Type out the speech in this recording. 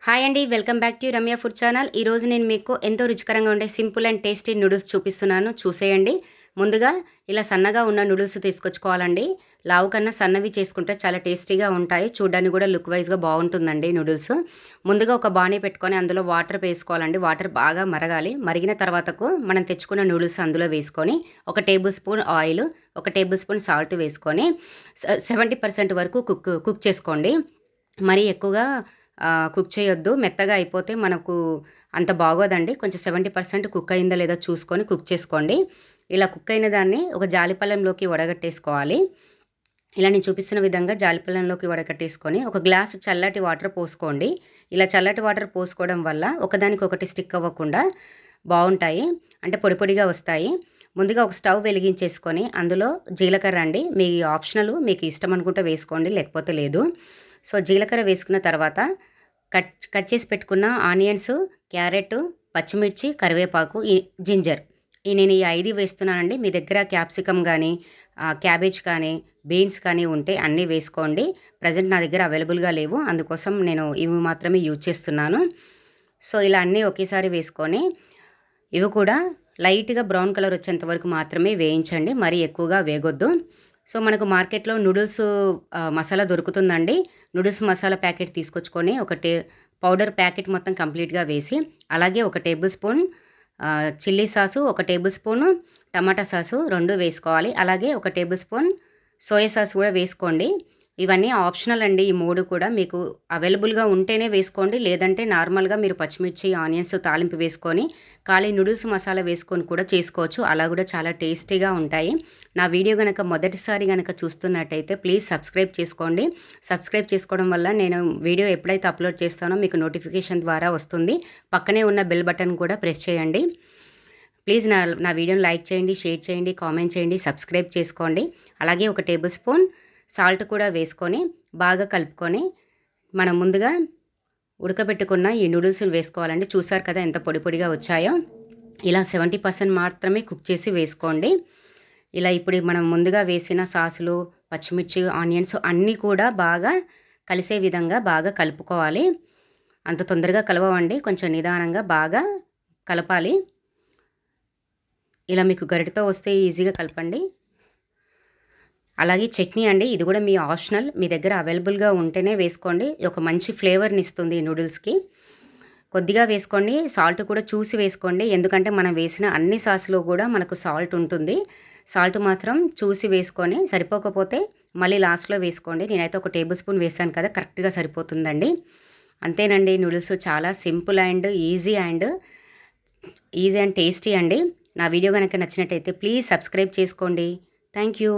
Hi అండి, welcome back to Ramya food channel. ఈరోజు నేను మీకు ఎంతో రుచికరంగా ఉండే సింపుల్ అండ్ టేస్టీ నూడిల్స్ చూపిస్తున్నాను, చూసేయండి. ముందుగా ఇలా సన్నగా ఉన్న నూడిల్స్ తీసుకొచ్చుకోవాలండి. లావు కన్నా సన్నవి చేసుకుంటే చాలా టేస్టీగా ఉంటాయి, చూడడానికి కూడా లుక్ వైజ్గా బాగుంటుందండి నూడిల్స్. ముందుగా ఒక బాణీ పెట్టుకొని అందులో వాటర్ వేసుకోవాలండి. వాటర్ బాగా మరగాలి. మరిగిన తర్వాతకు మనం తెచ్చుకున్న నూడిల్స్ అందులో వేసుకొని 1 table spoon oil, 1 table spoon salt వేసుకొని 70% వరకు కుక్ చేసుకోండి. మరీ ఎక్కువగా కుక్ చేయొద్దు, మెత్తగా అయిపోతే మనకు అంత బాగోదండి. కొంచెం 70% కుక్ అయిందో లేదో చూసుకొని కుక్ చేసుకోండి. ఇలా కుక్ అయిన దాన్ని ఒక జాలిపళ్ళెంలోకి వడగట్టేసుకోవాలి. ఇలా నేను చూపిస్తున్న విధంగా జాలిపళ్ళెంలోకి వడగట్టేసుకొని ఒక గ్లాసు చల్లటి వాటర్ పోసుకోండి. ఇలా చల్లటి వాటర్ పోసుకోవడం వల్ల ఒకదానికొకటి స్టిక్ అవ్వకుండా బాగుంటాయి, అంటే పొడి పొడిగా వస్తాయి. ముందుగా ఒక స్టవ్ వెలిగించేసుకొని అందులో జీలకర్ర అండి, మీ ఆప్షనల్, మీకు ఇష్టం అనుకుంటే వేసుకోండి, లేకపోతే లేదు. సో జీలకర్ర వేసుకున్న తర్వాత కట్ చేసి పెట్టుకున్న ఆనియన్స్, క్యారెట్, పచ్చిమిర్చి, కరివేపాకు, జింజర్, నేను ఈ 5 వేస్తున్నానండి. మీ దగ్గర క్యాప్సికమ్ కానీ క్యాబేజ్ కానీ బీన్స్ కానీ ఉంటే అన్నీ వేసుకోండి. ప్రజెంట్ నా దగ్గర అవైలబుల్గా లేవు, అందుకోసం నేను ఇవి మాత్రమే యూజ్ చేస్తున్నాను. సో ఇలా అన్నీ ఒకేసారి వేసుకొని ఇవి కూడా లైట్గా బ్రౌన్ కలర్ వచ్చేంత వరకు మాత్రమే వేయించండి, మరీ ఎక్కువగా వేగొద్దు. సో మనకు మార్కెట్లో నూడిల్స్ మసాలా దొరుకుతుందండి. నూడిల్స్ మసాలా ప్యాకెట్ తీసుకొచ్చుకొని పౌడర్ ప్యాకెట్ మొత్తం కంప్లీట్గా వేసి, అలాగే 1 table spoon chilli sauce, 1 table spoon tomato sauce 2 వేసుకోవాలి. అలాగే 1 టేబుల్ స్పూన్ సోయా సాస్ కూడా వేసుకోండి. ఇవన్నీ ఆప్షనల్ అండి. ఈ 3 కూడా మీకు అవైలబుల్గా ఉంటేనే వేసుకోండి, లేదంటే నార్మల్గా మీరు పచ్చిమిర్చి, ఆనియన్స్ తాలింపు వేసుకొని ఖాళీ నూడిల్స్ మసాలా వేసుకొని కూడా చేసుకోవచ్చు. అలా కూడా చాలా టేస్టీగా ఉంటాయి. నా వీడియో కనుక మొదటిసారి కనుక చూస్తున్నట్టయితే ప్లీజ్ సబ్స్క్రైబ్ చేసుకోండి. సబ్స్క్రైబ్ చేసుకోవడం వల్ల నేను వీడియో ఎప్పుడైతే అప్లోడ్ చేస్తానో మీకు నోటిఫికేషన్ ద్వారా వస్తుంది. పక్కనే ఉన్న బెల్ బటన్ కూడా ప్రెస్ చేయండి. ప్లీజ్ నా వీడియోని లైక్ చేయండి, షేర్ చేయండి, కామెంట్ చేయండి, సబ్స్క్రైబ్ చేసుకోండి. అలాగే 1 టేబుల్ స్పూన్ సాల్ట్ కూడా వేసుకొని బాగా కలుపుకొని మనం ముందుగా ఉడకబెట్టుకున్న ఈ నూడిల్స్ని వేసుకోవాలండి. చూసారు కదా ఎంత పొడి పొడిగా వచ్చాయో. ఇలా 70% మాత్రమే కుక్ చేసి వేసుకోండి. ఇలా ఇప్పుడు మనం ముందుగా వేసిన సాసులు, పచ్చిమిర్చి, ఆనియన్స్ అన్నీ కూడా బాగా కలిసే విధంగా బాగా కలుపుకోవాలి. అంత తొందరగా కలవండి, కొంచెం నిదానంగా బాగా కలపాలి. ఇలా మీకు గరిటతో వస్తే ఈజీగా కలపండి. అలాగే చట్నీ అండి, ఇది కూడా మీ ఆప్షనల్, మీ దగ్గర అవైలబుల్గా ఉంటేనే వేసుకోండి. ఒక మంచి ఫ్లేవర్ని ఇస్తుంది నూడిల్స్కి. కొద్దిగా వేసుకోండి, సాల్ట్ కూడా చూసి వేసుకోండి, ఎందుకంటే మనం వేసిన అన్ని సాసులో కూడా మనకు సాల్ట్ ఉంటుంది. సాల్ట్ మాత్రం చూసి వేసుకొని, సరిపోకపోతే మళ్ళీ లాస్ట్లో వేసుకోండి. నేనైతే 1 టేబుల్ స్పూన్ వేసాను కదా, కరెక్ట్గా సరిపోతుందండి. అంతేనండి, నూడిల్స్ చాలా simple and easy and tasty అండి. నా వీడియో కనుక నచ్చినట్టయితే ప్లీజ్ సబ్స్క్రైబ్ చేసుకోండి. Thank you.